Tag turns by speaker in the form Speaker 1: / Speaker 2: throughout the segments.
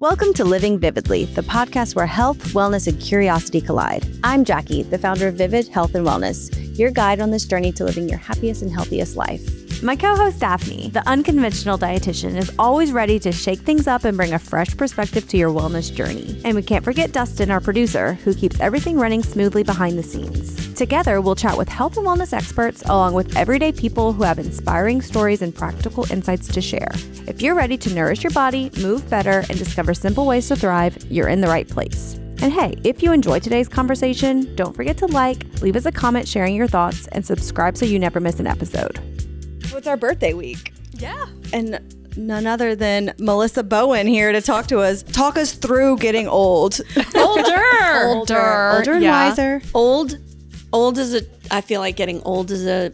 Speaker 1: Welcome to Living Vividly, the podcast where health, wellness, and curiosity collide. I'm Jackie, the founder of Vivid Health and Wellness, your guide on this journey to living your happiest and healthiest life.
Speaker 2: My co-host Daphne, the unconventional dietitian, is always ready to shake things up and bring a fresh perspective to your wellness journey. And we can't forget Dustin, our producer, who keeps everything running smoothly behind the scenes. Together, we'll chat with health and wellness experts along with everyday people who have inspiring stories and practical insights to share. If you're ready to nourish your body, move better, and discover simple ways to thrive, you're in the right place. And hey, if you enjoyed today's conversation, don't forget to leave us a comment sharing your thoughts, and subscribe so you never miss an episode.
Speaker 1: It's our birthday week.
Speaker 2: Yeah.
Speaker 1: And none other than Melissa Bowen here to talk us through getting old. Older and wiser.
Speaker 3: Old is I feel like getting old is a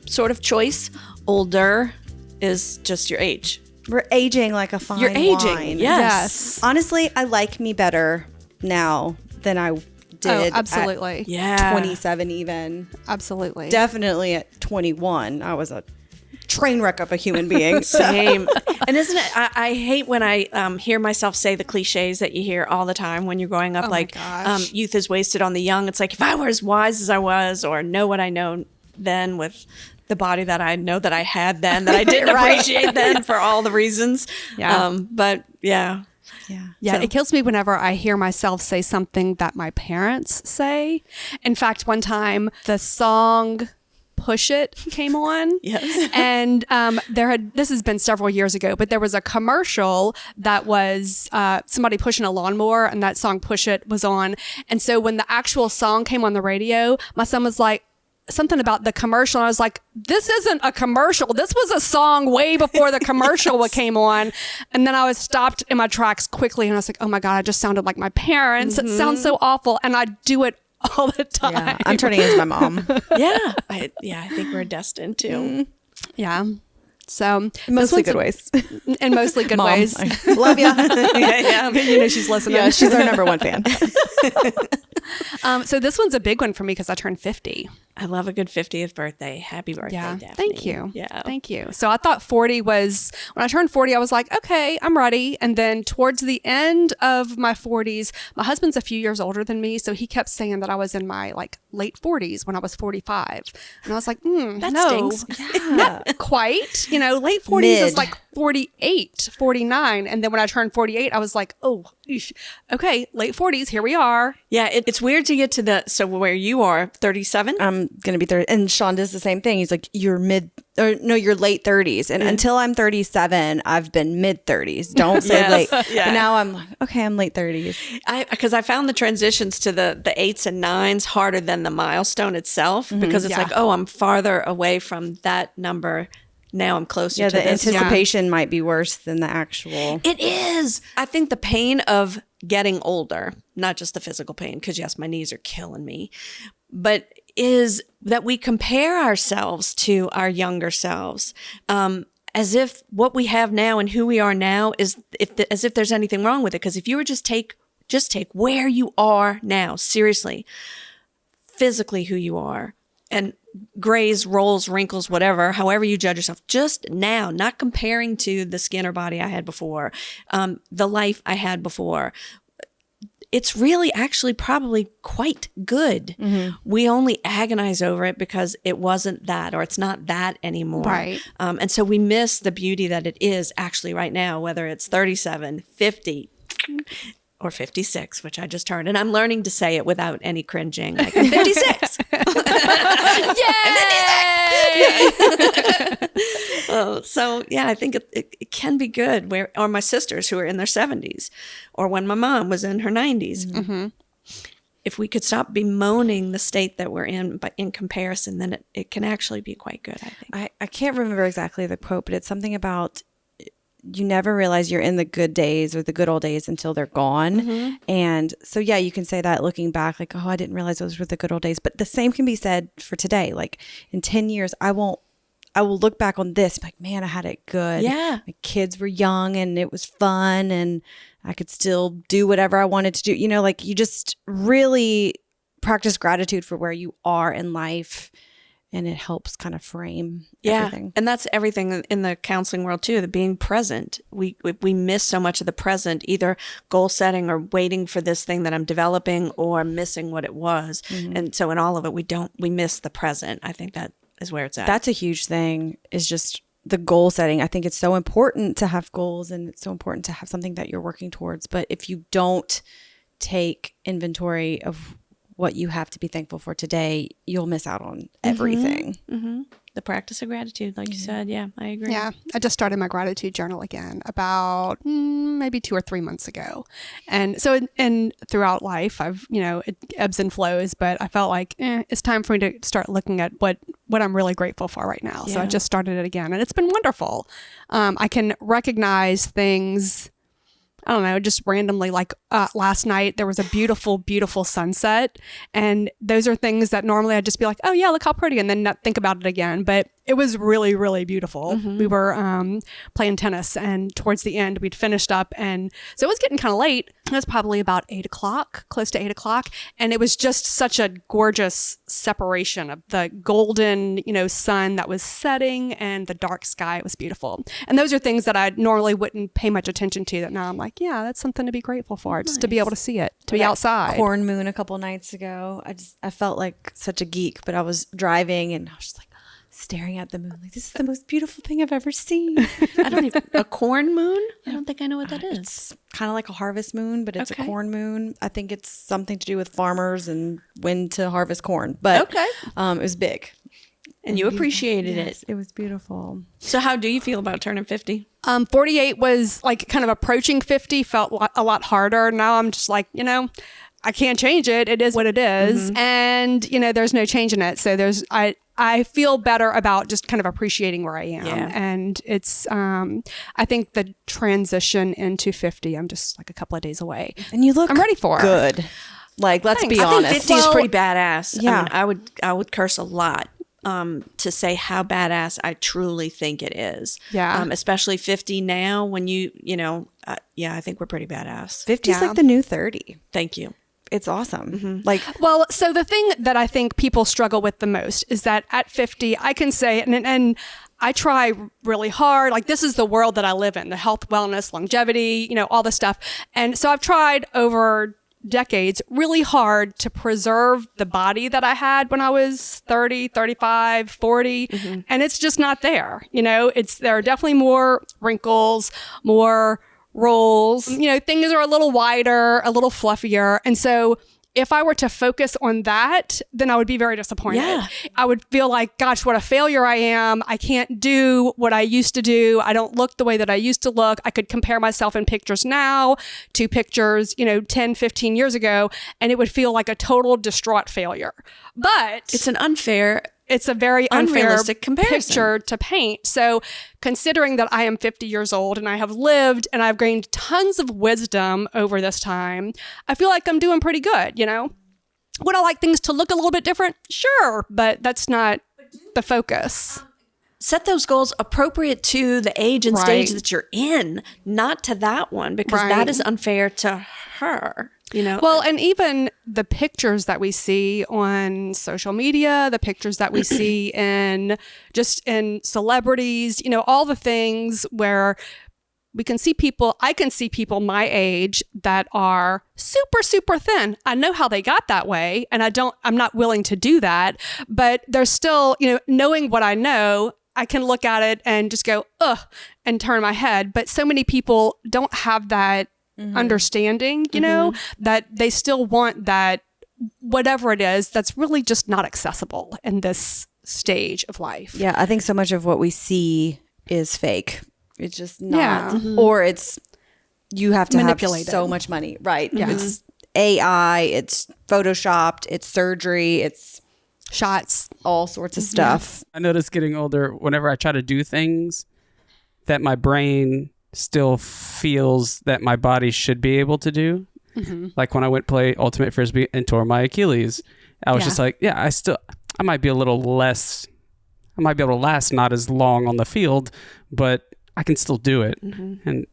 Speaker 3: sort of choice. Older is just your age.
Speaker 1: We're aging like a fine
Speaker 3: You're aging,
Speaker 1: wine.
Speaker 3: yes.
Speaker 1: Honestly, I like me better now than I did
Speaker 4: absolutely.
Speaker 1: at 27 even.
Speaker 4: Absolutely.
Speaker 1: Definitely at 21. I was a train wreck of a human being.
Speaker 3: Same. And isn't it, I hate when I hear myself say the cliches that you hear all the time when you're growing up, youth is wasted on the young. It's like, if I were as wise as I was, or know what I know then with the body that I know that I had then, that I didn't appreciate then for all the reasons.
Speaker 4: Yeah.
Speaker 3: But yeah.
Speaker 4: Yeah, it kills me whenever I hear myself say something that my parents say. In fact, one time the song Push It came on.
Speaker 3: Yes.
Speaker 4: And this has been several years ago, but there was a commercial that was somebody pushing a lawnmower, and that song Push It was on. And so when the actual song came on the radio, my son was like, something about the commercial. And I was like, this isn't a commercial. This was a song way before the commercial came on. And then I was stopped in my tracks quickly. And I was like, oh my God, I just sounded like my parents. It sounds so awful. And I do it all the time.
Speaker 1: Yeah, I'm turning into my mom.
Speaker 3: I think we're destined to.
Speaker 4: Yeah. So
Speaker 1: Mostly good ways.
Speaker 4: in mostly good
Speaker 1: Mom,
Speaker 4: ways.
Speaker 1: I love ya.
Speaker 3: Yeah.
Speaker 4: You know, she's listening.
Speaker 1: Yeah, she's our number one fan.
Speaker 4: So this one's a big one for me because I turned 50.
Speaker 3: I love a good 50th birthday. Happy birthday,
Speaker 4: Yeah.
Speaker 3: Daphne.
Speaker 4: Thank you.
Speaker 3: Yeah.
Speaker 4: Thank you. So I thought 40 was, when I turned 40, I was like, okay, I'm ready. And then towards the end of my 40s, my husband's a few years older than me. So he kept saying that I was in my late 40s when I was 45. And I was like,
Speaker 3: That
Speaker 4: no,
Speaker 3: stinks.
Speaker 4: not quite. You know, late 40s is like 48, 49. And then when I turned 48, I was like, oh, okay, late 40s, here we are.
Speaker 3: Yeah, it's weird to get to so where you are, 37.
Speaker 1: I'm going to be 30. And Sean does the same thing. He's like, you're you're late 30s. And until I'm 37, I've been mid 30s. Don't say late.
Speaker 3: Yeah.
Speaker 1: But now I'm like, okay, I'm late 30s.
Speaker 3: Because I found the transitions to the 8s and 9s harder than the milestone itself, because it's like, oh, I'm farther away from that number. Now I'm closer to
Speaker 1: the
Speaker 3: this.
Speaker 1: anticipation might be worse than the actual.
Speaker 3: It is. I think the pain of getting older, not just the physical pain, because yes, my knees are killing me, but is that we compare ourselves to our younger selves, as if what we have now and who we are now is as if there's anything wrong with it. Because if you were just take where you are now, seriously, physically who you are, and grays, rolls, wrinkles, whatever, however you judge yourself, just now, not comparing to the skin or body I had before, the life I had before, it's really actually probably quite good. Mm-hmm. We only agonize over it because it wasn't that, or it's not that anymore.
Speaker 4: Right.
Speaker 3: And so we miss the beauty that it is actually right now, whether it's 37, 50, or 56, which I just turned. And I'm learning to say it without any cringing. Like, I'm 56. Yay! So, yeah, I think it can be good. Or my sisters who are in their 70s, or when my mom was in her 90s. Mm-hmm. If we could stop bemoaning the state that we're in, but in comparison, then it can actually be quite good, I think.
Speaker 1: I can't remember exactly the quote, but it's something about you never realize you're in the good days or the good old days until they're gone. Mm-hmm. And so, yeah, you can say that looking back, like, oh, I didn't realize those were the good old days. But the same can be said for today. Like, in 10 years, I will look back on this like, man, I had it good.
Speaker 3: Yeah.
Speaker 1: My kids were young and it was fun and I could still do whatever I wanted to do. You know, like, you just really practice gratitude for where you are in life and it helps kind of frame
Speaker 3: Yeah.
Speaker 1: everything.
Speaker 3: And that's everything in the counseling world too, the being present. We miss so much of the present, either goal setting or waiting for this thing that I'm developing or missing what it was. And so in all of it, we miss the present. I think that is where it's at.
Speaker 1: That's a huge thing, is just the goal setting. I think it's so important to have goals, and it's so important to have something that you're working towards. But if you don't take inventory of what you have to be thankful for today, you'll miss out on everything.
Speaker 3: The practice of gratitude, like you said. Yeah, I agree.
Speaker 4: Yeah, I just started my gratitude journal again about maybe 2 or 3 months ago. And so and throughout life, I've, it ebbs and flows, but I felt like it's time for me to start looking at what I'm really grateful for right now. So I just started it again, and it's been wonderful. I can recognize things, I don't know, just randomly, like last night, there was a beautiful, beautiful sunset. And those are things that normally I'd just be like, oh yeah, look how pretty, and then not think about it again. But it was really, really beautiful. We were playing tennis, and towards the end, we'd finished up. And so it was getting kind of late. It was probably about 8 o'clock, close to 8 o'clock. And it was just such a gorgeous separation of the golden, sun that was setting and the dark sky. It was beautiful. And those are things that I normally wouldn't pay much attention to, that now I'm like, yeah, that's something to be grateful for. Just to be able to see it, to be outside.
Speaker 1: Corn moon a couple nights ago. I felt like such a geek, but I was driving and I was just like staring at the moon. Like, this is the most beautiful thing I've ever seen.
Speaker 3: I don't even, a corn moon? I don't think I know what that is.
Speaker 1: It's kind of like a harvest moon, but it's a corn moon. I think it's something to do with farmers and when to harvest corn. But it was big.
Speaker 3: And you appreciated it.
Speaker 1: It was beautiful.
Speaker 3: So how do you feel about turning 50?
Speaker 4: 48 was like kind of approaching 50, felt a lot harder. Now I'm just like, I can't change it. It is what it is. And, there's no change in it. So I feel better about just kind of appreciating where I am.
Speaker 3: Yeah.
Speaker 4: And it's, I think the transition into 50, I'm just like a couple of days away.
Speaker 1: And you look
Speaker 4: I'm ready for
Speaker 1: good. Like, let's be
Speaker 3: I
Speaker 1: honest.
Speaker 3: think 50 is pretty badass.
Speaker 1: Yeah.
Speaker 3: I mean, I would curse a lot to say how badass I truly think it is.
Speaker 4: Yeah.
Speaker 3: Especially 50 now when I think we're pretty badass.
Speaker 1: 50 is like the new 30.
Speaker 3: Thank you.
Speaker 1: It's awesome. Like,
Speaker 4: well, so the thing that I think people struggle with the most is that at 50, I can say, and I try really hard, like this is the world that I live in, the health, wellness, longevity, all this stuff. And so I've tried over decades really hard to preserve the body that I had when I was 30, 35, 40. And it's just not there. There are definitely more wrinkles, more rolls, things are a little wider, a little fluffier. And so if I were to focus on that, then I would be very disappointed.
Speaker 3: Yeah.
Speaker 4: I would feel like, gosh, what a failure I am. I can't do what I used to do. I don't look the way that I used to look. I could compare myself in pictures now to pictures, 10, 15 years ago, and it would feel like a total distraught failure. But it's a very unfair
Speaker 3: unrealistic comparison.
Speaker 4: picture to paint. So considering that I am 50 years old and I have lived and I've gained tons of wisdom over this time, I feel like I'm doing pretty good, Would I like things to look a little bit different? Sure, but that's not the focus.
Speaker 3: Set those goals appropriate to the age and stage that you're in, not to that one, because that is unfair to her.
Speaker 4: Well, and even the pictures that we see on social media, the pictures that we see in celebrities, all the things where I can see people my age that are super, super thin. I know how they got that way, and I'm not willing to do that, but there's still, knowing what I know, I can look at it and just go, ugh, and turn my head. But so many people don't have that understanding, that they still want that, whatever it is, that's really just not accessible in this stage of life.
Speaker 1: yeah, I think so much of what we see is fake. It's just not, or it's, you have to have so much money, right?
Speaker 4: Yeah.
Speaker 1: It's AI, it's photoshopped, it's surgery, it's
Speaker 4: shots,
Speaker 1: all sorts of stuff.
Speaker 5: I notice getting older, whenever I try to do things, that my brain still feels that my body should be able to do. Like when I went play Ultimate Frisbee and tore my Achilles, I was just like, I might be a little less, I might be able to last not as long on the field, but I can still do it. And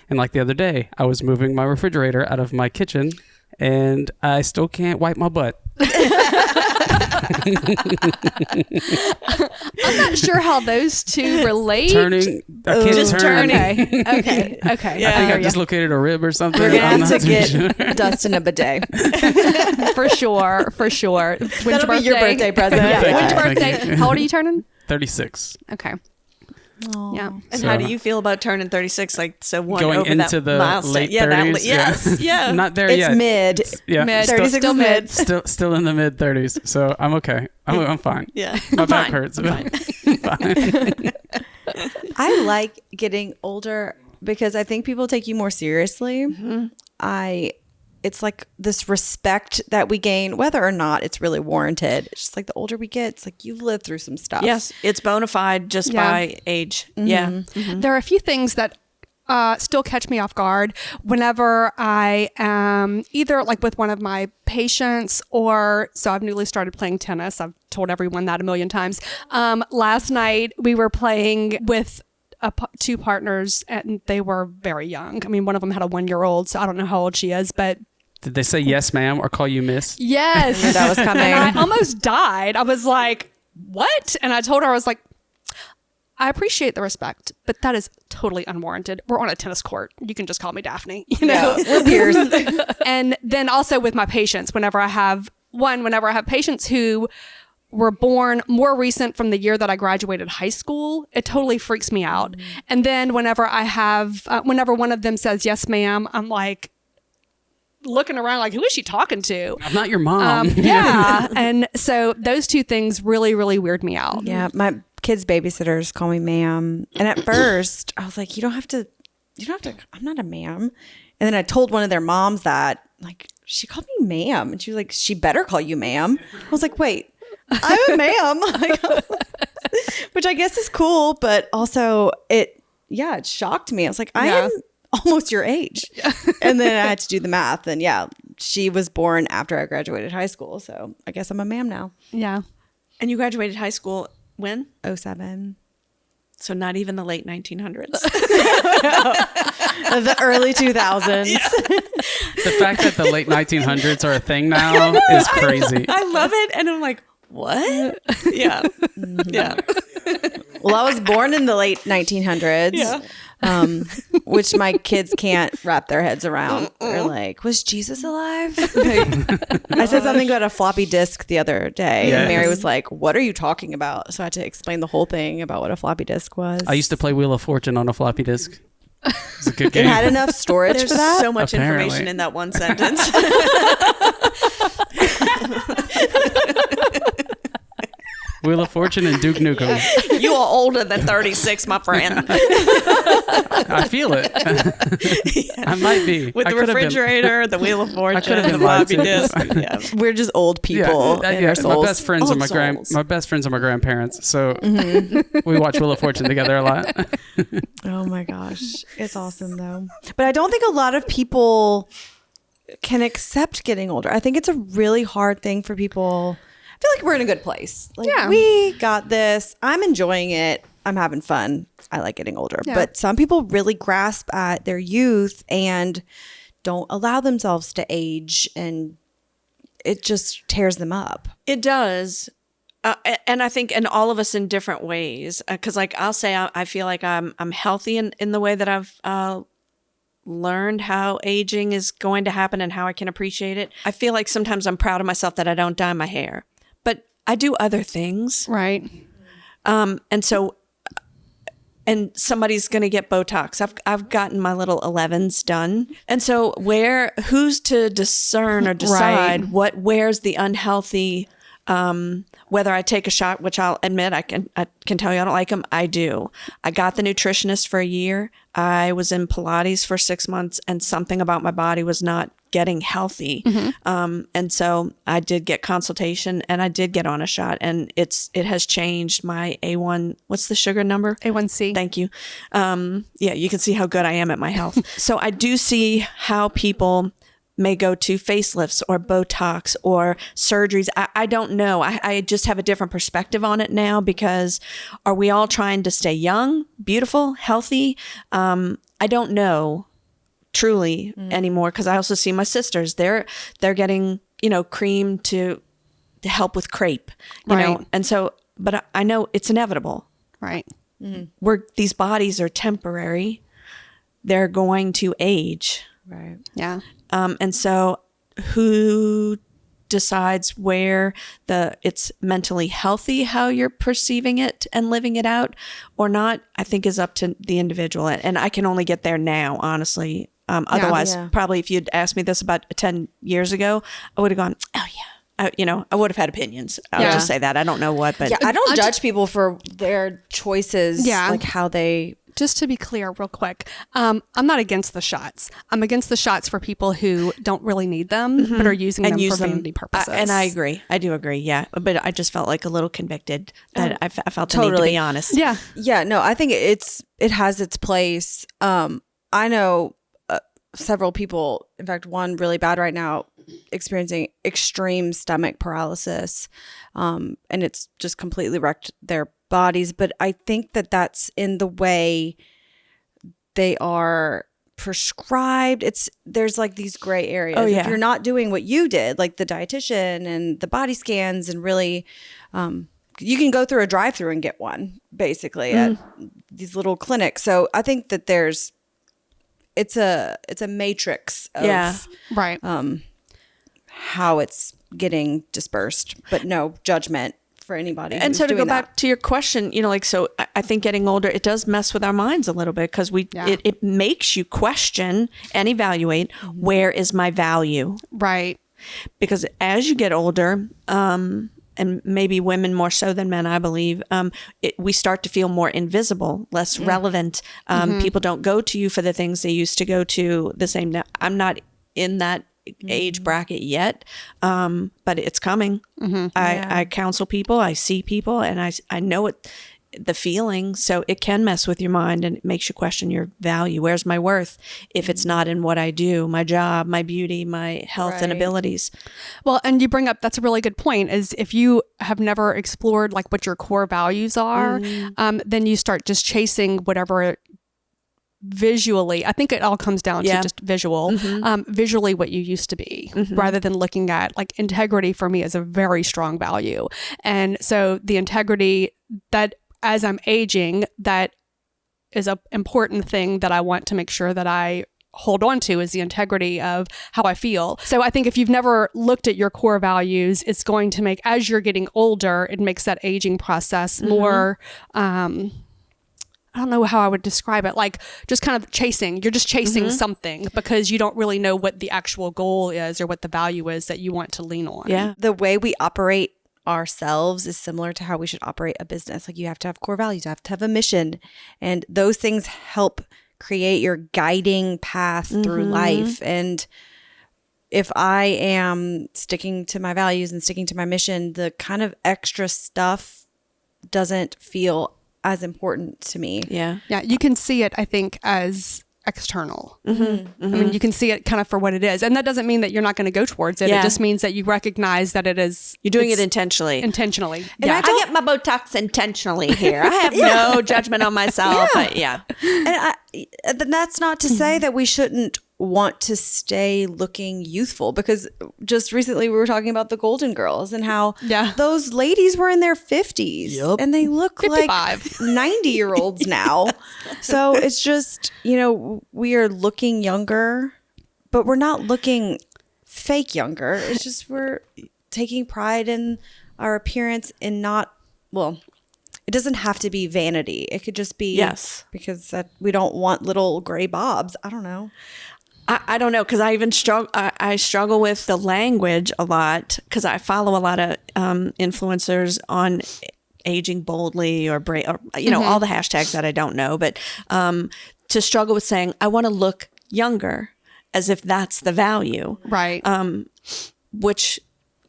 Speaker 5: like the other day, I was moving my refrigerator out of my kitchen and I still can't wipe my butt.
Speaker 4: I'm not sure how those two relate.
Speaker 5: Turning. I can't
Speaker 3: Just
Speaker 5: turn.
Speaker 3: turning.
Speaker 4: Okay.
Speaker 5: I think I dislocated a rib or something.
Speaker 1: We're gonna
Speaker 5: I'm
Speaker 1: have
Speaker 5: not
Speaker 1: to
Speaker 5: too
Speaker 1: get
Speaker 5: sure.
Speaker 1: Dustin a bidet.
Speaker 4: For sure. When's
Speaker 1: That'll be your birthday present.
Speaker 4: Yeah.
Speaker 5: Thank
Speaker 4: When's
Speaker 5: you,
Speaker 4: your
Speaker 5: thank
Speaker 4: birthday?
Speaker 5: you.
Speaker 4: How old are you turning?
Speaker 5: 36.
Speaker 4: Okay. Yeah.
Speaker 3: And
Speaker 5: So-
Speaker 3: how do you feel about turning 36? Like, so one
Speaker 5: Going
Speaker 3: over
Speaker 5: into
Speaker 3: that
Speaker 5: the
Speaker 3: milestone.
Speaker 5: late
Speaker 3: Yeah,
Speaker 5: 30s.
Speaker 3: yes, yeah.
Speaker 5: Not there
Speaker 1: It's
Speaker 5: yet.
Speaker 1: mid.
Speaker 5: Yeah.
Speaker 4: Mid.
Speaker 5: Still,
Speaker 1: 36
Speaker 4: Still
Speaker 1: is mid.
Speaker 5: still in the mid 30s. So I'm okay. I'm fine.
Speaker 3: Yeah.
Speaker 5: My
Speaker 3: I'm
Speaker 5: back
Speaker 3: fine.
Speaker 5: hurts.
Speaker 3: I'm fine.
Speaker 1: I like getting older because I think people take you more seriously. It's like this respect that we gain, whether or not it's really warranted. It's just like the older we get, it's like you've lived through some stuff.
Speaker 3: Yes, it's bona fide just
Speaker 4: Yeah.
Speaker 3: by age. Yeah.
Speaker 4: There are a few things that still catch me off guard whenever I am either like with one of my patients or so I've newly started playing tennis. I've told everyone that a million times. Last night we were playing with two partners and they were very young. I mean, one of them had a 1-year-old, so I don't know how old she is, but
Speaker 5: Did they say yes, ma'am, or call you miss?
Speaker 4: yes,
Speaker 1: That was coming.
Speaker 4: And I almost died. I was like, what? And I told her, I was like, I appreciate the respect, but that is totally unwarranted. We're on a tennis court. You can just call me Daphne, you know?
Speaker 1: We're peers.
Speaker 4: And then also with my patients, whenever I have patients who were born more recent from the year that I graduated high school, it totally freaks me out. And then whenever whenever one of them says, yes, ma'am, I'm like looking around like, who is she talking to?
Speaker 5: I'm not your mom.
Speaker 4: Yeah. And so those two things really, really weird me out.
Speaker 1: Yeah, my kids' babysitters call me ma'am. And at first, I was like, you don't have to, I'm not a ma'am. And then I told one of their moms that, like, she called me ma'am. And she was like, she better call you ma'am. I was like, wait, I'm a ma'am. Like, which I guess is cool, but also it shocked me. I was like, I am almost your age. And then I had to do the math. And yeah, she was born after I graduated high school. So I guess I'm a ma'am now.
Speaker 4: Yeah.
Speaker 3: And you graduated high school when?
Speaker 1: 07.
Speaker 3: So not even the late 1900s.
Speaker 1: The early 2000s.
Speaker 5: The fact that the late 1900s are a thing now is crazy.
Speaker 3: I love it. And I'm like, what? Yeah. Yeah.
Speaker 1: Well, I was born in the late 1900s, which my kids can't wrap their heads around. They're like, was Jesus alive? I said something about a floppy disk the other day,
Speaker 5: Yes.
Speaker 1: and Mary was like, what are you talking about? So I had to explain the whole thing about what a floppy disk was.
Speaker 5: I used to play Wheel of Fortune on a floppy disk. It's a good
Speaker 1: It
Speaker 5: game.
Speaker 1: had enough storage
Speaker 3: There's
Speaker 1: for that?
Speaker 3: so much
Speaker 5: Apparently.
Speaker 3: information in that one sentence.
Speaker 5: Wheel of Fortune and Duke Nukem.
Speaker 3: You are older than 36, my friend.
Speaker 5: I feel it. I might be.
Speaker 3: With
Speaker 5: I
Speaker 3: the
Speaker 5: could have been.
Speaker 3: refrigerator, the Wheel of Fortune,
Speaker 5: could have
Speaker 3: the
Speaker 5: been lied
Speaker 3: floppy
Speaker 5: to.
Speaker 3: disk. Yeah.
Speaker 1: We're just old people in our souls.
Speaker 5: My best friends are
Speaker 3: Old souls.
Speaker 5: my best friends are my grandparents, so we watch Wheel of Fortune together a lot.
Speaker 1: Oh my gosh. It's awesome though. But I don't think a lot of people can accept getting older. I think it's a really hard thing for people. I feel like we're in a good place. Like,
Speaker 4: Yeah.
Speaker 1: we got this. I'm enjoying it. I'm having fun. I like getting older.
Speaker 4: Yeah.
Speaker 1: But some people really grasp at their youth and don't allow themselves to age, and it just tears them up.
Speaker 3: It does. And I think, and all of us in different ways, because like I'll say, I feel like I'm healthy in the way that I've learned how aging is going to happen and how I can appreciate it. I feel like sometimes I'm proud of myself that I don't dye my hair, but I do other things.
Speaker 4: Right.
Speaker 3: And so, and somebody's going to get Botox. I've gotten my little 11s done. And so who's to discern or decide where's the unhealthy, whether I take a shot, which I'll admit I can tell you I don't like them. I do. I got the nutritionist for a year. I was in Pilates for 6 months, and something about my body was not getting healthy. And so I did get consultation, and I did get on a shot, and it has changed my A1. What's the sugar number?
Speaker 4: A1C.
Speaker 3: Thank you. Yeah, you can see how good I am at my health. So I do see how people may go to facelifts or Botox or surgeries. I don't know. I just have a different perspective on it now, because are we all trying to stay young, beautiful, healthy? I don't know truly anymore, because I also see my sisters. They're getting, cream to help with crepe, you know? And so, but I know it's inevitable.
Speaker 4: Right.
Speaker 3: These bodies are temporary. They're going to age.
Speaker 1: Right.
Speaker 4: Yeah.
Speaker 3: And so who decides where it's mentally healthy, how you're perceiving it and living it out or not, I think is up to the individual. And I can only get there now, honestly. Otherwise, probably if you'd asked me this about 10 years ago, I would have gone, oh yeah. I would have had opinions. I'll just say that. I don't know what, but
Speaker 1: Yeah, I don't judge people for their choices.
Speaker 4: Yeah.
Speaker 1: Like how they.
Speaker 4: Just to be clear real quick, I'm not against the shots. I'm against the shots for people who don't really need them, but are using them for vanity purposes.
Speaker 3: And I agree. I do agree. Yeah. But I just felt like a little convicted that I felt the need to be honest.
Speaker 4: Yeah.
Speaker 1: Yeah, no, I think it has its place. I know several people, in fact, one really bad right now, experiencing extreme stomach paralysis. And it's just completely wrecked their bodies. But I think that that's in the way they are prescribed. There's like these gray areas.
Speaker 3: Oh, yeah.
Speaker 1: If you're not doing what you did, like the dietitian and the body scans and really, you can go through a drive-through and get one basically at these little clinics. So I think that it's a matrix of
Speaker 4: Right.
Speaker 1: how it's getting dispersed, but no judgment for anybody.
Speaker 3: And so to go back to your question, like, so I think getting older, it does mess with our minds a little bit because it makes you question and evaluate, where is my value?
Speaker 4: Right.
Speaker 3: Because as you get older, and maybe women more so than men, I believe, we start to feel more invisible, less relevant. People don't go to you for the things they used to go to the same. Now, I'm not in that age bracket yet, but it's coming. I counsel people, I see people, and I know the feeling. So it can mess with your mind and it makes you question your value. Where's my worth if it's not in what I do, my job, my beauty, my health and abilities?
Speaker 4: Well, and you bring up, that's a really good point, is if you have never explored like what your core values are, then you start just chasing whatever visually, I think it all comes down to just visual, visually what you used to be, rather than looking at like integrity. For me is a very strong value. And so the integrity that as I'm aging, that is an important thing that I want to make sure that I hold on to, is the integrity of how I feel. So I think if you've never looked at your core values, it's going to make, as you're getting older, it makes that aging process more, I don't know how I would describe it, like just kind of chasing. You're just chasing something because you don't really know what the actual goal is or what the value is that you want to lean on.
Speaker 3: Yeah.
Speaker 1: The way we operate ourselves is similar to how we should operate a business. Like you have to have core values, you have to have a mission, and those things help create your guiding path through life. And if I am sticking to my values and sticking to my mission, the kind of extra stuff doesn't feel as important to me.
Speaker 3: Yeah.
Speaker 4: Yeah. You can see it, I think, as external. I mean, you can see it kind of for what it is. And that doesn't mean that you're not going to go towards it.
Speaker 3: Yeah.
Speaker 4: It just means that you recognize that it is.
Speaker 3: You're doing it intentionally.
Speaker 4: Intentionally.
Speaker 3: And I get my Botox intentionally here. I have no judgment on myself.
Speaker 1: And that's not to say that we shouldn't want to stay looking youthful, because just recently we were talking about the Golden Girls and how those ladies were in their 50s and they look
Speaker 4: 55.
Speaker 1: like 90-year-olds now. So it's just, we are looking younger, but we're not looking fake younger. It's just we're taking pride in our appearance and not, it doesn't have to be vanity. It could just be because we don't want little gray bobs. I don't know.
Speaker 3: I don't know, because I even struggle with the language a lot, because I follow a lot of influencers on aging boldly or all the hashtags that I don't know, but to struggle with saying I want to look younger, as if that's the value,
Speaker 4: right?
Speaker 3: Which,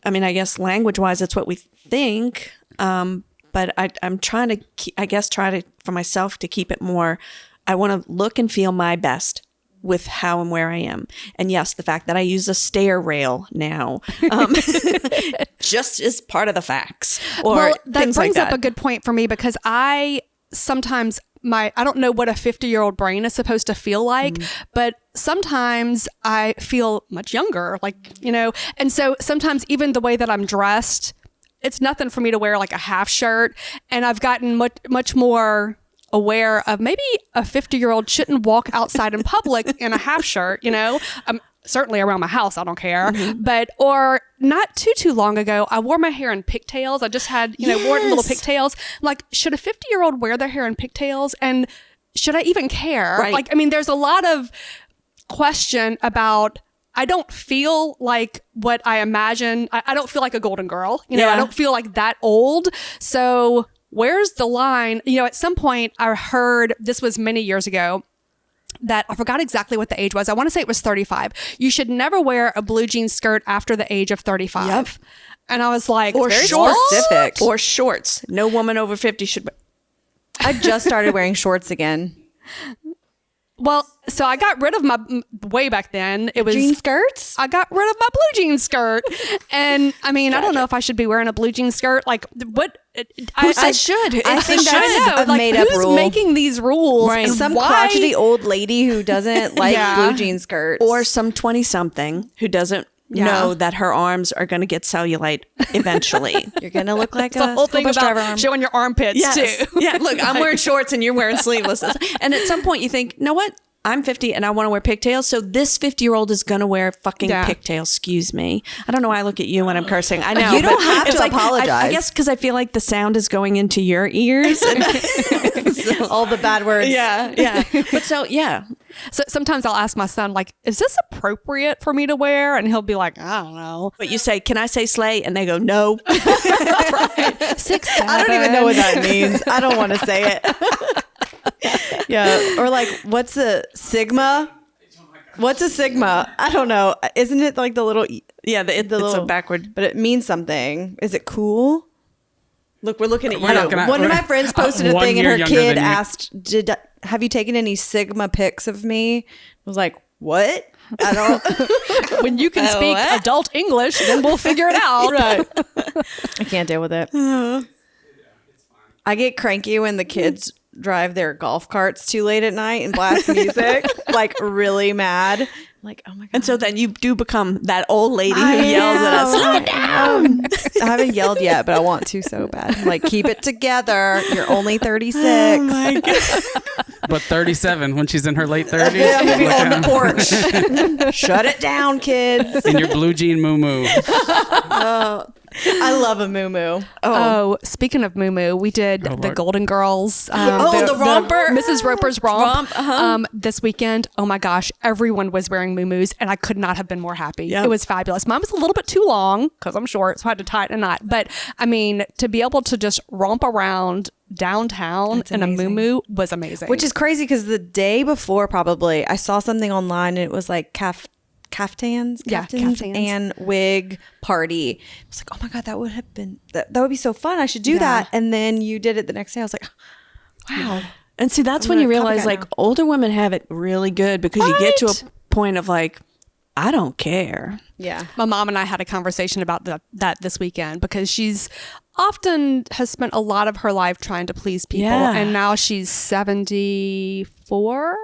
Speaker 3: I mean, I guess language wise, it's what we think, but I'm trying to for myself to keep it more. I want to look and feel my best with how and where I am. And yes, the fact that I use a stair rail now just is part of the facts. Or
Speaker 4: that brings up a good point for me, because I sometimes I don't know what a 50-year-old brain is supposed to feel like, but sometimes I feel much younger, and so sometimes even the way that I'm dressed it's nothing for me to wear like a half shirt. And I've gotten much more aware of maybe a 50-year-old shouldn't walk outside in public in a half shirt, certainly around my house, I don't care. But, or not too long ago, I wore my hair in pigtails. I just had, wore it in little pigtails. Like, should a 50-year-old wear their hair in pigtails? And should I even care?
Speaker 3: Right.
Speaker 4: Like, I mean, there's a lot of question about, I don't feel like what I imagine. I don't feel like a golden girl. I don't feel like that old. So where's the line? At some point I heard, this was many years ago, that I forgot exactly what the age was. I want to say it was 35. You should never wear a blue jean skirt after the age of 35.
Speaker 3: Yep.
Speaker 4: And I was like,
Speaker 3: or
Speaker 1: very
Speaker 3: shorts.
Speaker 1: specific.
Speaker 3: Or shorts. No woman over 50 should.
Speaker 1: I just started wearing shorts again.
Speaker 4: Well, so I got rid of my, way back then, it was
Speaker 1: Jean skirts?
Speaker 4: I got rid of my blue jean skirt. And I mean, I don't know if I should be wearing a blue jean skirt. Like, what?
Speaker 3: I should.
Speaker 1: I think that's a made-up
Speaker 4: who's
Speaker 1: rule.
Speaker 4: making these rules?
Speaker 3: Right.
Speaker 4: And
Speaker 1: Some
Speaker 4: why?
Speaker 1: crotchety old lady who doesn't like blue jean skirts.
Speaker 3: Or some 20-something who doesn't know that her arms are going to get cellulite eventually.
Speaker 1: You're going to look like
Speaker 4: It's the whole thing
Speaker 1: school bus driver
Speaker 4: about
Speaker 1: arm.
Speaker 4: showing your armpits too.
Speaker 3: Yeah, look, I'm wearing shorts and you're wearing sleevelesses. And at some point you think, you know what? I'm 50 and I want to wear pigtails. So this 50-year-old is going to wear fucking pigtails. Excuse me. I don't know why I look at you when I'm cursing. I know.
Speaker 1: You don't
Speaker 3: but
Speaker 1: have
Speaker 3: it's
Speaker 1: to apologize.
Speaker 3: I guess because I feel like the sound is going into your ears. And
Speaker 1: All the bad words.
Speaker 3: yeah. But so, yeah.
Speaker 4: So sometimes I'll ask my son, like, is this appropriate for me to wear? And he'll be like, I don't know.
Speaker 3: But you say, can I say slay? And they go, no.
Speaker 4: 6, 7.
Speaker 1: I don't even know what that means. I don't want to say it. Yeah. Or like, what's a sigma? What's a sigma? I don't know. Isn't it like the little,
Speaker 3: Yeah, it's
Speaker 1: little
Speaker 3: a backward.
Speaker 1: but it means something. Is it cool? Look, we're looking at you.
Speaker 5: We're not gonna-
Speaker 1: One of
Speaker 5: we're-
Speaker 1: my friends posted a
Speaker 5: 1
Speaker 1: thing and
Speaker 5: year
Speaker 1: her
Speaker 5: younger
Speaker 1: kid
Speaker 5: than you.
Speaker 1: asked, have you taken any sigma pics of me? I was like, what? I don't.
Speaker 4: When you can speak
Speaker 3: what?
Speaker 4: adult English, then we'll figure it out.
Speaker 1: Right. I can't deal with it. I get cranky when the kids drive their golf carts too late at night and blast music, like really mad. Like, oh my God.
Speaker 3: And so then you do become that old lady who yells at us, slow down.
Speaker 1: I haven't yelled yet, but I want to so bad. I'm like, keep it together. You're only 36.
Speaker 3: Oh my God.
Speaker 5: But 37 when she's in her late 30s.
Speaker 1: I'm gonna be
Speaker 5: Look
Speaker 1: on
Speaker 5: at
Speaker 1: the porch. Shut it down, kids.
Speaker 5: in your blue jean moo-moo.
Speaker 1: I love a moo-moo.
Speaker 4: Oh, speaking of Moo we did the
Speaker 5: Lord.
Speaker 4: Golden Girls.
Speaker 3: the romper.
Speaker 4: Mrs. Roper's romp.
Speaker 3: Romp,
Speaker 4: This weekend. Oh my gosh, everyone was wearing Moo-moos, and I could not have been more happy.
Speaker 3: Yep.
Speaker 4: It was fabulous. Mine was a little bit too long because I'm short, so I had to tie it in a knot. But I mean, to be able to just romp around downtown in a Moo was amazing.
Speaker 1: Which is crazy because the day before, probably, I saw something online and it was like caftans and wig party. I was like, oh my God, that would have been, that would be so fun. I should do that. And then you did it the next day. I was like, wow.
Speaker 3: And see, that's
Speaker 1: I'm
Speaker 3: when you
Speaker 1: gonna
Speaker 3: realize
Speaker 1: copycat
Speaker 3: like
Speaker 1: now.
Speaker 3: older women have it really good because you get to a point of like, I don't care.
Speaker 1: Yeah.
Speaker 4: My mom and I had a conversation about that this weekend because she's often has spent a lot of her life trying to please people.
Speaker 3: Yeah.
Speaker 4: And now she's 74.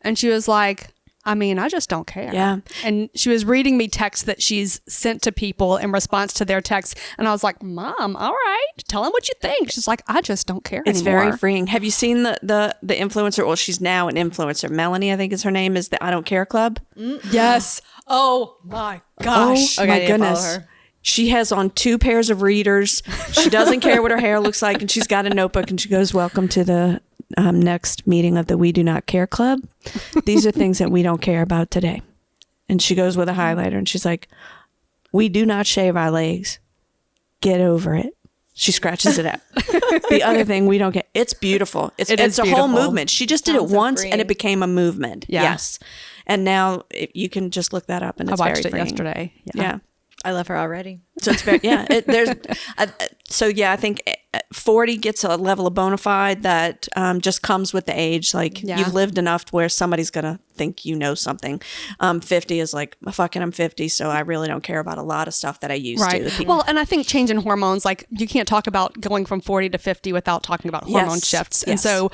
Speaker 4: And she was like, I mean, I just don't care.
Speaker 3: Yeah.
Speaker 4: And she was reading me texts that she's sent to people in response to their texts. And I was like, Mom, all right, tell them what you think. She's like, I just don't care
Speaker 3: It's
Speaker 4: anymore.
Speaker 3: very freeing. Have you seen the influencer? Well, she's now an influencer. Melanie, I think is her name, is the I Don't Care Club.
Speaker 4: Yes. Oh my gosh.
Speaker 3: Oh
Speaker 1: Okay, I
Speaker 3: my
Speaker 1: need to follow
Speaker 3: goodness.
Speaker 1: her.
Speaker 3: She has on 2 pairs of readers. She doesn't care what her hair looks like. And she's got a notebook and she goes, welcome to the next meeting of the We Do Not Care Club. These are things that we don't care about today. And she goes with a highlighter and she's like, we do not shave our legs. Get over it. She scratches it out. The other thing we don't get, it's beautiful. It's
Speaker 4: It is
Speaker 3: a whole
Speaker 4: beautiful.
Speaker 3: movement. She just did it
Speaker 1: Sounds so
Speaker 3: once and
Speaker 1: freeing.
Speaker 3: it became a movement.
Speaker 4: Yeah.
Speaker 3: Yes. And now you can just look that up and
Speaker 4: I
Speaker 3: it's
Speaker 4: watched
Speaker 3: very
Speaker 4: it
Speaker 3: freeing.
Speaker 4: yesterday.
Speaker 3: Yeah.
Speaker 1: I love her already.
Speaker 3: So it's very, yeah, So yeah, I think 40 gets a level of bona fide that just comes with the age. Like you've lived enough to where somebody's going to think you know something. 50 is like, fucking, I'm 50, so I really don't care about a lot of stuff that I used to.
Speaker 4: Well, and I think change in hormones, like you can't talk about going from 40 to 50 without talking about hormone shifts. And so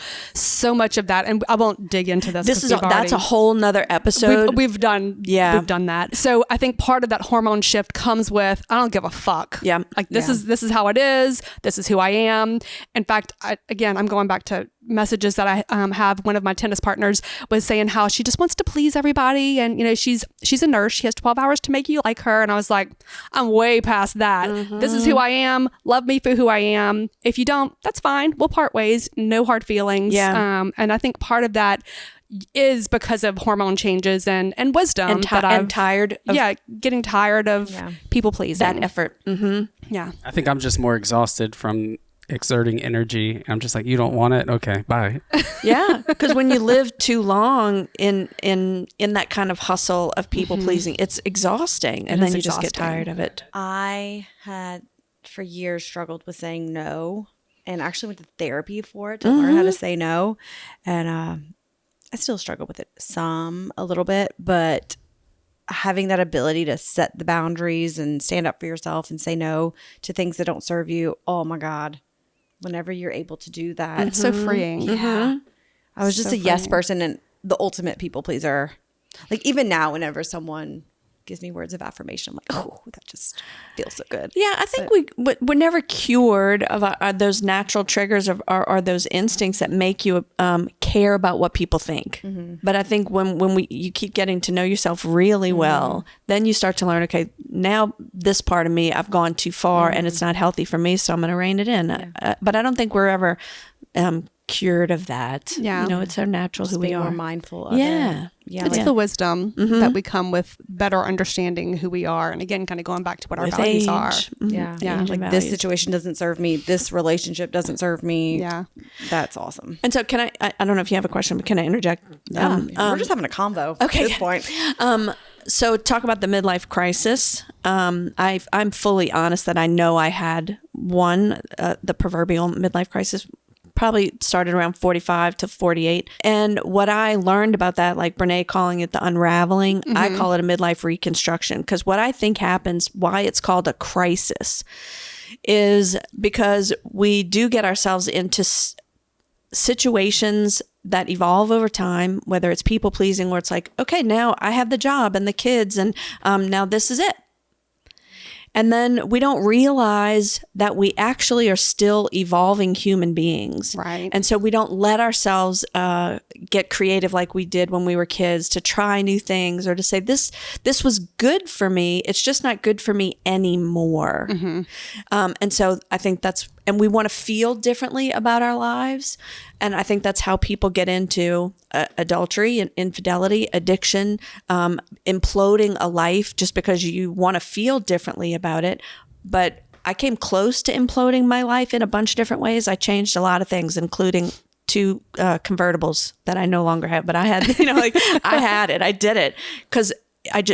Speaker 4: much of that, and I won't dig into this.
Speaker 3: That's a whole nother episode.
Speaker 4: We've done that. So I think part of that hormone shift comes with, I don't give a fuck.
Speaker 3: Yeah.
Speaker 4: Like this is how it is. This is who I am. In fact, I'm going back to messages that I have. One of my tennis partners was saying how she just wants to please everybody, and you know she's a nurse. She has 12 hours to make you like her, and I was like, I'm way past that. This is who I am. Love me for who I am. If you don't, that's fine. We'll part ways. No hard feelings. And I think part of that is because of hormone changes and wisdom
Speaker 3: and tired of
Speaker 4: getting tired of people pleasing,
Speaker 3: that effort.
Speaker 5: I think I'm just more exhausted from exerting energy. I'm just like, you don't want it? Okay, bye.
Speaker 3: Yeah, because when you live too long in that kind of hustle of people pleasing, it's exhausting, and then you just get tired of it.
Speaker 1: I had for years struggled with saying no, and actually went to therapy for it to learn how to say no, and I still struggle with it a little bit, but having that ability to set the boundaries and stand up for yourself and say no to things that don't serve you. Oh my God. Whenever you're able to do that.
Speaker 4: It's so freeing.
Speaker 1: Yeah. I was just a yes person and the ultimate people pleaser. Like even now, whenever someone gives me words of affirmation, I'm like, oh, that just feels so good.
Speaker 3: Yeah, I think we're never cured of those natural triggers or those instincts that make you care about what people think. But I think when you keep getting to know yourself really well, then you start to learn, okay, now this part of me, I've gone too far and it's not healthy for me, so I'm going to rein it in. But I don't think we're ever cured of that.
Speaker 4: Yeah.
Speaker 3: You know, it's our natural
Speaker 1: Just
Speaker 3: who we
Speaker 1: being
Speaker 3: are.
Speaker 1: more mindful of it. Yeah,
Speaker 4: it's the wisdom that we come with, better understanding who we are, and again, kind of going back to what our values are.
Speaker 1: Yeah, like this situation doesn't serve me. This relationship doesn't serve me.
Speaker 4: Yeah,
Speaker 3: that's awesome. And so, can I don't know if you have a question, but can I interject?
Speaker 1: We're just having a convo.
Speaker 3: Okay,
Speaker 1: at this point.
Speaker 3: So talk about the midlife crisis. I'm fully honest that I know I had one, the proverbial midlife crisis. Probably started around 45 to 48. And what I learned about that, like Brene calling it the unraveling, I call it a midlife reconstruction. Because what I think happens, why it's called a crisis, is because we do get ourselves into situations that evolve over time, whether it's people pleasing, where it's like, okay, now I have the job and the kids, and now this is it. And then we don't realize that we actually are still evolving human beings.
Speaker 4: Right.
Speaker 3: And so we don't let ourselves get creative like we did when we were kids, to try new things or to say, this was good for me. It's just not good for me anymore. And so I think and we want to feel differently about our lives. And I think that's how people get into adultery and infidelity, addiction, imploding a life just because you want to feel differently about it. But I came close to imploding my life in a bunch of different ways. I changed a lot of things, including 2 convertibles that I no longer have. But I had, I had it. I did it because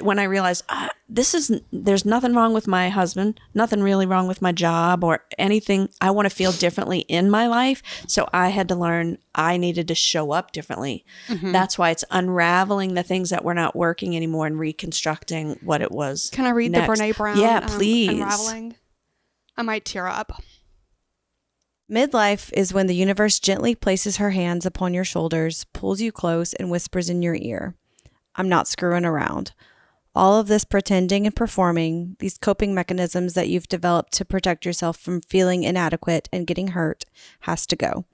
Speaker 3: when I realized there's nothing wrong with my husband, nothing really wrong with my job or anything. I want to feel differently in my life. So I had to learn I needed to show up differently. That's why it's unraveling the things that were not working anymore and reconstructing what it was.
Speaker 4: Can I read
Speaker 3: next.
Speaker 4: the Brene Brown?
Speaker 3: Yeah, please.
Speaker 4: Unraveling. I might tear up.
Speaker 1: Midlife is when the universe gently places her hands upon your shoulders, pulls you close, and whispers in your ear, I'm not screwing around. All of this pretending and performing, these coping mechanisms that you've developed to protect yourself from feeling inadequate and getting hurt, has to go.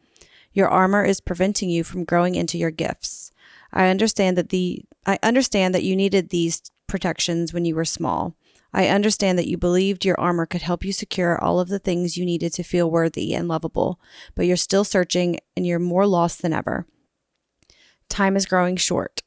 Speaker 1: Your armor is preventing you from growing into your gifts. I understand that you needed these protections when you were small. I understand that you believed your armor could help you secure all of the things you needed to feel worthy and lovable, but you're still searching and you're more lost than ever. Time is growing short.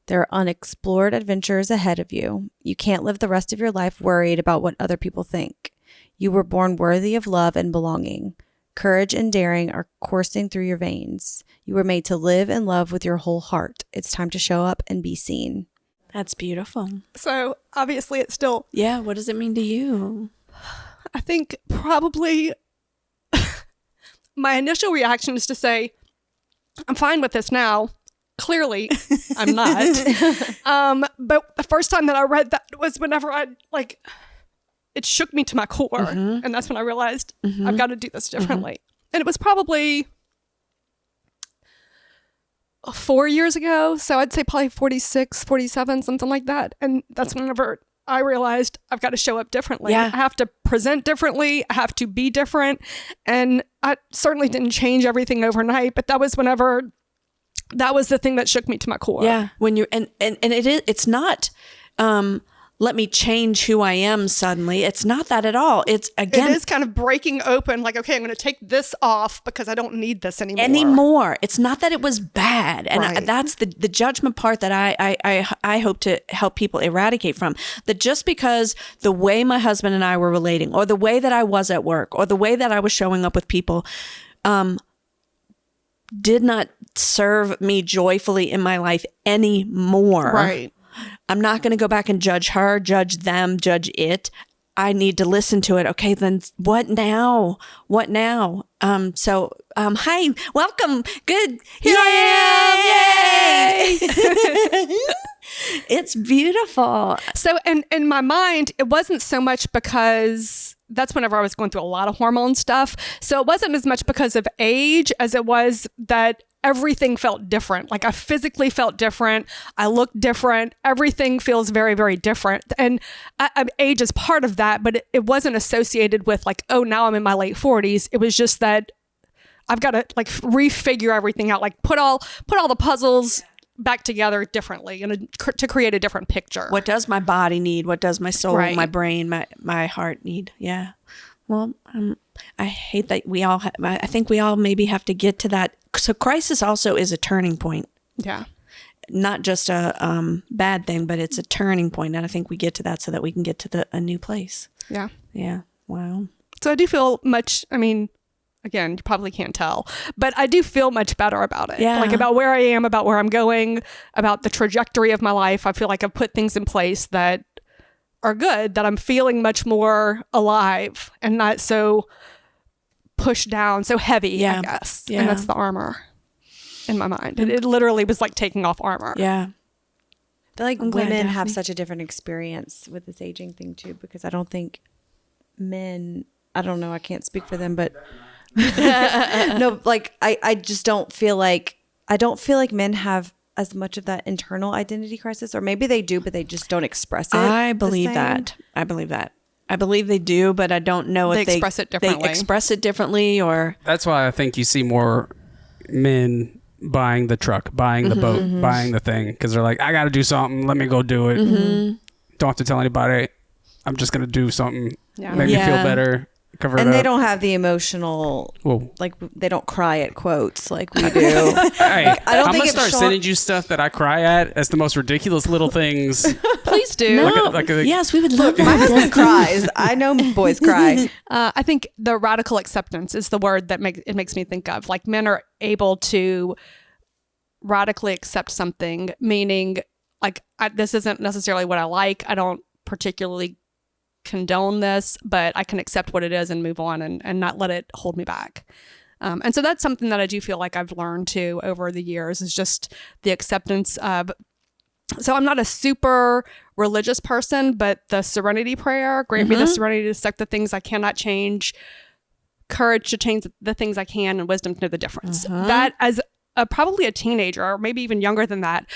Speaker 1: There are unexplored adventures ahead of you. You can't live the rest of your life worried about what other people think. You were born worthy of love and belonging. Courage and daring are coursing through your veins. You were made to live and love with your whole heart. It's time to show up and be seen.
Speaker 3: That's beautiful.
Speaker 4: So obviously it's still...
Speaker 3: Yeah, what does it mean to you?
Speaker 4: I think probably my initial reaction is to say, I'm fine with this now. Clearly, I'm not. But the first time that I read that was whenever it shook me to my core. And that's when I realized I've got to do this differently. And it was probably 4 years ago. So I'd say probably 46, 47, something like that. And that's whenever I realized I've got to show up differently.
Speaker 3: Yeah.
Speaker 4: I have to present differently. I have to be different. And I certainly didn't change everything overnight, but that was the thing that shook me to my core.
Speaker 3: Yeah. When you're, and it's not, let me change who I am suddenly. It's not that at all. It's again,
Speaker 4: it is kind of breaking open, like, okay, I'm going to take this off because I don't need this anymore.
Speaker 3: It's not that it was bad. And
Speaker 4: Right.
Speaker 3: that's the judgment part that I hope to help people eradicate from. That just because the way my husband and I were relating, or the way that I was at work, or the way that I was showing up with people, did not serve me joyfully in my life anymore.
Speaker 4: Right.
Speaker 3: I'm not going to go back and judge her, judge them, judge it. I need to listen to it. Okay, then what now? What now? Hi, welcome. Good. Here I am. Yay! It's beautiful.
Speaker 4: So, in my mind, it wasn't so much because that's whenever I was going through a lot of hormone stuff. So it wasn't as much because of age as it was that everything felt different. Like I physically felt different. I looked different. Everything feels very, very different. And age is part of that, but it wasn't associated with like, oh, now I'm in my late 40s. It was just that I've got to like refigure everything out, like put all the puzzles back together differently and to create a different picture.
Speaker 3: What does my body need? What does my soul,
Speaker 4: Right.
Speaker 3: my brain, my heart need? Yeah. Well, I hate that we all, I think we all maybe have to get to that. So crisis also is a turning point.
Speaker 4: Yeah.
Speaker 3: Not just a bad thing, but it's a turning point. And I think we get to that so that we can get to a new place.
Speaker 4: Yeah.
Speaker 3: Yeah. Wow.
Speaker 4: So I do feel much, I mean, again, you probably can't tell, but I do feel much better about it.
Speaker 3: Yeah.
Speaker 4: Like about where I am, about where I'm going, about the trajectory of my life. I feel like I've put things in place that are good, that I'm feeling much more alive and not so pushed down, so heavy,
Speaker 3: Yeah.
Speaker 4: I guess.
Speaker 3: Yeah.
Speaker 4: And that's the armor in my mind. It literally was like taking off armor.
Speaker 3: Yeah.
Speaker 1: I feel like
Speaker 3: I'm glad,
Speaker 1: women have
Speaker 3: Daphne.
Speaker 1: such a different experience with this aging thing too, because I don't think men, I don't know, I can't speak for them, but no, like I just don't feel like men have as much of that internal identity crisis, or maybe they do, but they just don't express it.
Speaker 3: I
Speaker 1: the
Speaker 3: believe
Speaker 1: same.
Speaker 3: that. I believe that. I believe they do, but I don't know
Speaker 4: They
Speaker 3: if they
Speaker 4: express it differently.
Speaker 3: They express it differently, or
Speaker 5: That's why I think you see more men buying the truck, buying the boat, buying the thing, because they're like, I got to do something. Let me go do it. Don't have to tell anybody. I'm just going to do something.
Speaker 4: Yeah.
Speaker 5: Make me feel
Speaker 3: Yeah.
Speaker 5: better. Cover it
Speaker 1: And
Speaker 5: up.
Speaker 1: they don't have the emotional,
Speaker 5: Whoa.
Speaker 1: like they don't cry at quotes like we do.
Speaker 5: Hey,
Speaker 1: I don't
Speaker 5: I'm
Speaker 1: think
Speaker 5: gonna
Speaker 1: it's
Speaker 5: start
Speaker 1: Sean-
Speaker 5: sending you stuff that I cry at as the most ridiculous little things.
Speaker 4: Please do.
Speaker 3: no.
Speaker 5: like a-
Speaker 3: Yes, we would love
Speaker 1: My
Speaker 3: that.
Speaker 1: husband cries. I know boys cry.
Speaker 4: I think the radical acceptance is the word that makes me think of. Like men are able to radically accept something, meaning like this isn't necessarily what I like. I don't particularly condone this, but I can accept what it is and move on and not let it hold me back. And so that's something that I do feel like I've learned too over the years, is just the acceptance of. So I'm not a super religious person, but the serenity prayer, grant me the serenity to accept the things I cannot change, courage to change the things I can, and wisdom to know the difference. That as probably a teenager, or maybe even younger than that,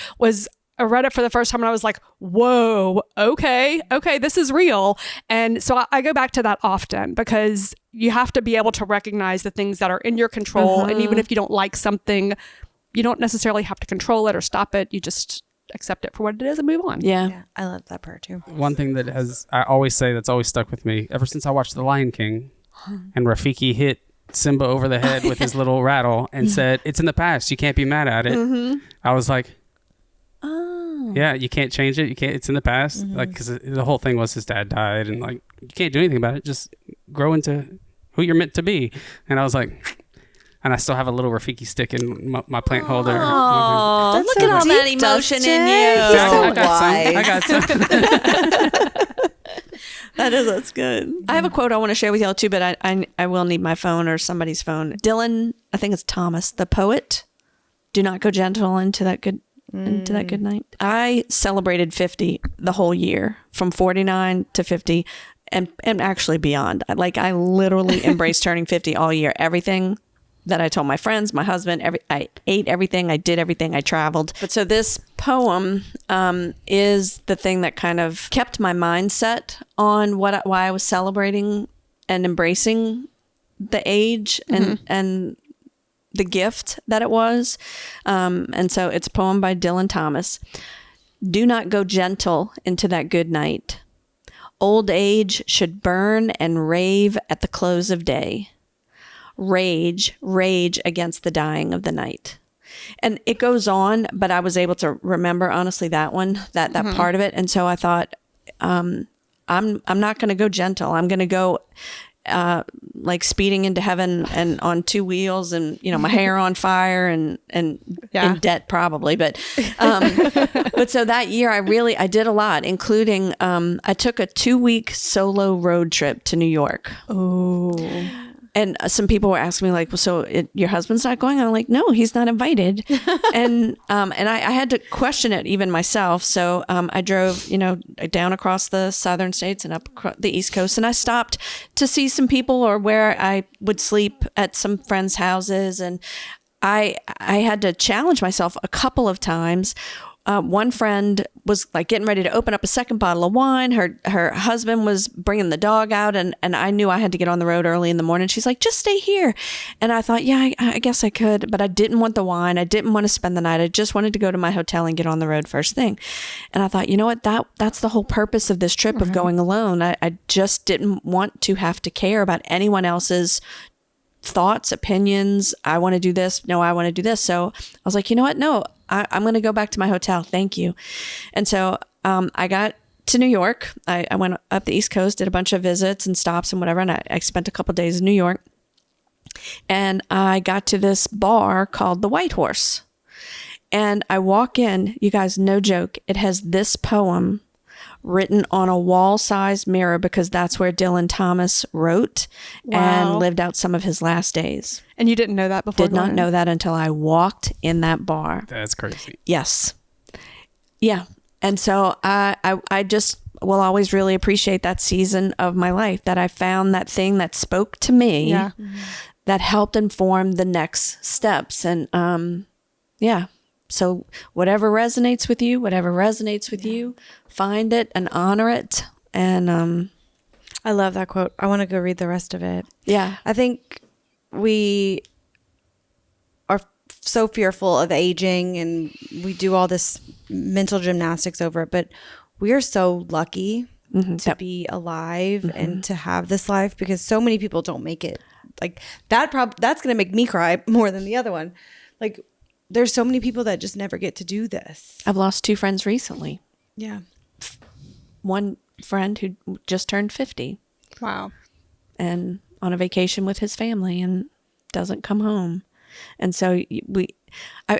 Speaker 4: I read it for the first time and I was like, whoa, okay, this is real. And so I go back to that often, because you have to be able to recognize the things that are in your control. And even if you don't like something, you don't necessarily have to control it or stop it. You just accept it for what it is and move on.
Speaker 1: Yeah, I love that part too.
Speaker 5: One thing that I always say that's always stuck with me ever since I watched The Lion King, and Rafiki hit Simba over the head with his little rattle and said, "It's in the past. You can't be mad at it." I was like,
Speaker 3: Oh.
Speaker 5: yeah, you can't change it. You can't. It's in the past. Like, because the whole thing was his dad died, and like you can't do anything about it. Just grow into who you're meant to be. And I was like, and I still have a little Rafiki stick in my plant holder.
Speaker 3: Oh,
Speaker 1: That's
Speaker 3: look
Speaker 1: so
Speaker 3: at all that
Speaker 1: deep,
Speaker 3: emotion
Speaker 1: Dustin.
Speaker 3: in you.
Speaker 1: You're so
Speaker 5: I got some.
Speaker 1: wise.
Speaker 5: I got some.
Speaker 3: That That's good. I have a quote I want to share with y'all too, but I will need my phone or somebody's phone. Dylan, I think it's Thomas, the poet. Do not go gentle into that good night. I celebrated 50 the whole year, from 49 to 50, and actually beyond. I literally embraced turning 50 all year. Everything that I told my friends, my husband, I ate everything, I did everything, I traveled. But so this poem is the thing that kind of kept my mindset on why I was celebrating and embracing the age and the gift that it was. And so it's a poem by Dylan Thomas. Do not go gentle into that good night. Old age should burn and rave at the close of day. Rage against the dying of the night. And it goes on, but I was able to remember, honestly, that one, that part of it. And so I thought, I'm not going to go gentle. I'm going to go like speeding into heaven and on two wheels, and my hair on fire and in debt probably. But so that year I did a lot, including I took a 2-week solo road trip to New York.
Speaker 1: Oh.
Speaker 3: And some people were asking me like, well, so your husband's not going? I'm like, no, he's not invited. and I had to question it even myself. So I drove, down across the southern states and up the East Coast. And I stopped to see some people, or where I would sleep at some friends' houses. And I had to challenge myself a couple of times. One friend was like getting ready to open up a second bottle of wine. Her husband was bringing the dog out, and I knew I had to get on the road early in the morning. She's like, just stay here. And I thought, yeah, I guess I could, but I didn't want the wine. I didn't want to spend the night. I just wanted to go to my hotel and get on the road first thing. And I thought, you know what, that's the whole purpose of this trip, of going alone. I just didn't want to have to care about anyone else's thoughts, opinions. I want to do this. No, I want to do this. So I was like, you know what? No, I'm going to go back to my hotel. Thank you. And so I got to New York. I went up the East Coast, did a bunch of visits and stops and whatever. And I spent a couple of days in New York. And I got to this bar called the White Horse. And I walk in, you guys, no joke. It has this poem written on a wall-sized mirror, because that's where Dylan Thomas wrote and lived out some of his last days.
Speaker 4: And you didn't know that before?
Speaker 3: Did not know that until I walked in that bar.
Speaker 5: That's crazy.
Speaker 3: Yes. Yeah. And so I just will always really appreciate that season of my life, that I found that thing that spoke to me, that helped inform the next steps. And so whatever resonates with you, find it and honor it. And
Speaker 1: I love that quote. I want to go read the rest of it.
Speaker 3: Yeah.
Speaker 1: I think we are so fearful of aging, and we do all this mental gymnastics over it, but we are so lucky to be alive and to have this life, because so many people don't make it. Like that's going to make me cry more than the other one. Like, there's so many people that just never get to do this.
Speaker 3: I've lost 2 friends recently.
Speaker 1: Yeah.
Speaker 3: One friend who just turned 50.
Speaker 4: Wow.
Speaker 3: And on a vacation with his family and doesn't come home. And so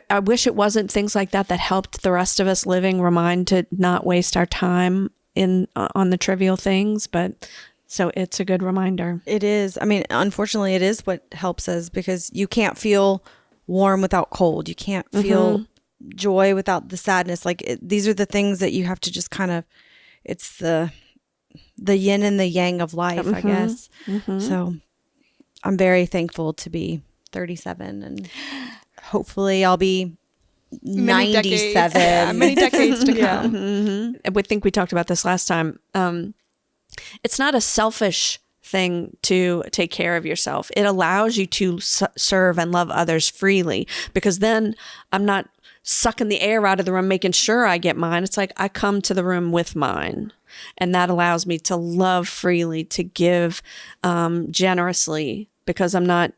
Speaker 3: I wish it wasn't things like that helped the rest of us living remind to not waste our time on the trivial things. But so it's a good reminder.
Speaker 1: It is. I mean, unfortunately, it is what helps us, because you can't feel warm without cold. You can't feel joy without the sadness. Like these are the things that you have to just kind of, it's the yin and the yang of life, I guess. So I'm very thankful to be 37, and hopefully I'll be 97.
Speaker 4: Many decades to come.
Speaker 3: I think we talked about this last time. It's not a selfish thing to take care of yourself. It allows you to serve and love others freely, because then I'm not sucking the air out of the room making sure I get mine. It's like I come to the room with mine, and that allows me to love freely, to give generously, because I'm not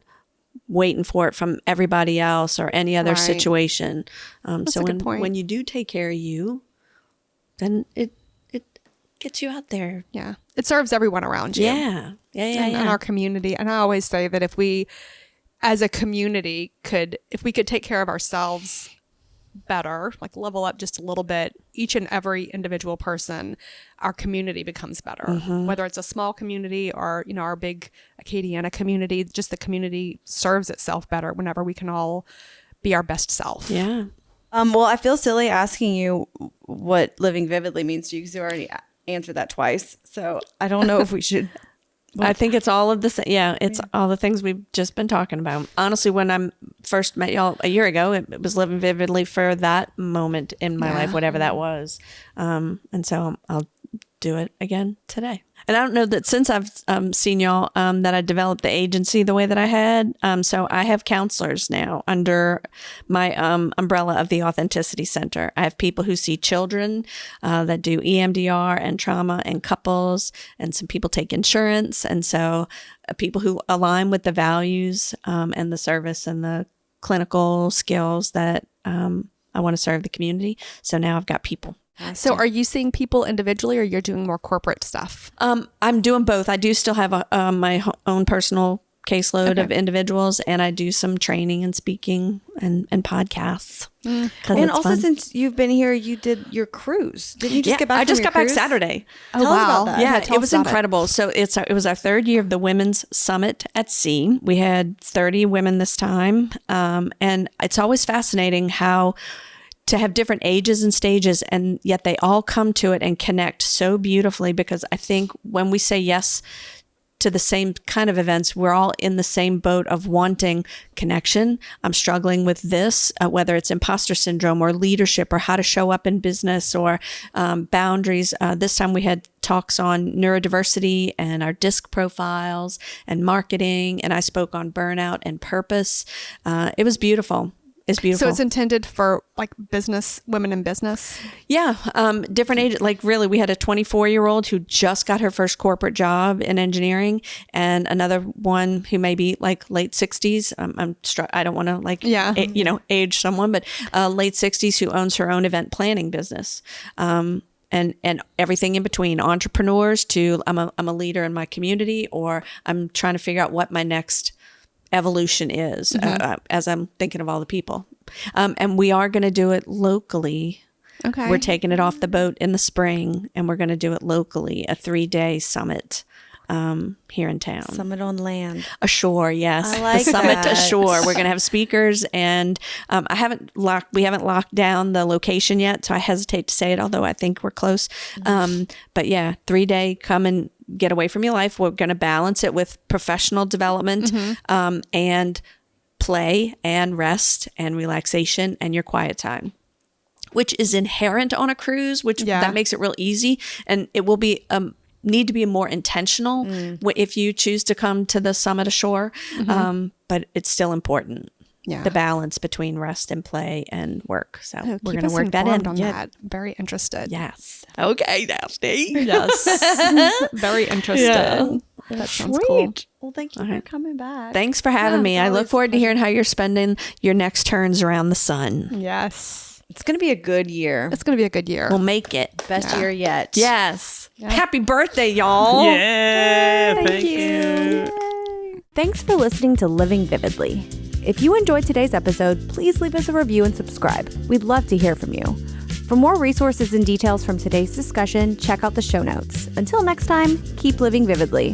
Speaker 3: waiting for it from everybody else or any other situation. So when you do take care of you, then it gets you out there.
Speaker 4: Yeah. It serves everyone around you.
Speaker 3: Yeah.
Speaker 4: And our community. And I always say that if we, as a community, if we could take care of ourselves better, like level up just a little bit, each and every individual person, our community becomes better. Whether it's a small community or, our big Acadiana community, just the community serves itself better whenever we can all be our best self.
Speaker 3: Yeah.
Speaker 1: Well, I feel silly asking you what living vividly means to you because you already answered that twice. So I don't know if we should.
Speaker 3: I think it's all of the it's all the things we've just been talking about. Honestly, when I first met y'all a year ago, it was living vividly for that moment in my life, whatever that was. And so I'll do it again today. And I don't know that since I've seen y'all that I developed the agency the way that I had. So I have counselors now under my umbrella of the Authenticity Center. I have people who see children that do EMDR and trauma and couples, and some people take insurance. And so people who align with the values and the service and the clinical skills that I want to serve the community. So now I've got people.
Speaker 4: So are you seeing people individually, or you're doing more corporate stuff?
Speaker 3: I'm doing both. I do still have my own personal caseload of individuals, and I do some training and speaking and podcasts.
Speaker 1: And also, since you've been here, you did your cruise. Didn't you just get back?
Speaker 3: I just
Speaker 1: from your
Speaker 3: got back
Speaker 1: cruise?
Speaker 3: Saturday.
Speaker 1: Tell us about that.
Speaker 3: Yeah,
Speaker 4: tell
Speaker 3: it
Speaker 4: us
Speaker 3: was
Speaker 4: about
Speaker 3: incredible. So it was our third year of the Women's Summit at Sea. We had 30 women this time, and it's always fascinating how to have different ages and stages, and yet they all come to it and connect so beautifully, because I think when we say yes to the same kind of events, we're all in the same boat of wanting connection. I'm struggling with this, whether it's imposter syndrome or leadership or how to show up in business or boundaries. This time we had talks on neurodiversity and our DISC profiles and marketing, and I spoke on burnout and purpose. It was beautiful. It's beautiful.
Speaker 4: So it's intended for like business, women in business?
Speaker 3: Yeah. Different ages. Like really, we had a 24-year-old who just got her first corporate job in engineering, and another one who may be like late 60s. I don't want to age someone, but late 60s who owns her own event planning business. And everything in between, entrepreneurs to I'm a leader in my community, or I'm trying to figure out what my next evolution is as I'm thinking of all the people. And we are going to do it locally.
Speaker 4: Okay.
Speaker 3: We're taking it off the boat in the spring, and we're going to do it locally, a 3-day summit here in town.
Speaker 1: Summit on land.
Speaker 3: Ashore, yes.
Speaker 1: I like
Speaker 3: the summit
Speaker 1: that.
Speaker 3: ashore. We're going to have speakers, and we haven't locked down the location yet, so I hesitate to say it, although I think we're close. But yeah, 3-day, come and get away from your life. We're going to balance it with professional development and play and rest and relaxation and your quiet time, which is inherent on a cruise, that makes it real easy. And it will be need to be more intentional if you choose to come to the summit ashore. But it's still important.
Speaker 4: Yeah.
Speaker 3: The balance between rest and play and work. So we're going to
Speaker 4: us
Speaker 3: work that in.
Speaker 4: informed on that. Very interested.
Speaker 3: Yes. Okay, Nasty.
Speaker 4: Yes. Very interested.
Speaker 3: Yeah.
Speaker 4: That sounds cool.
Speaker 1: Well, thank you for coming back.
Speaker 3: Thanks for having me. I look forward to hearing how you're spending your next turns around the sun.
Speaker 4: Yes.
Speaker 1: It's going to be a good year.
Speaker 4: It's going to be a good year.
Speaker 3: We'll make it.
Speaker 1: Best year yet.
Speaker 3: Yes. Happy birthday, y'all.
Speaker 5: Yeah, thank you.
Speaker 2: Thanks for listening to Living Vividly. If you enjoyed today's episode, please leave us a review and subscribe. We'd love to hear from you. For more resources and details from today's discussion, check out the show notes. Until next time, keep living vividly.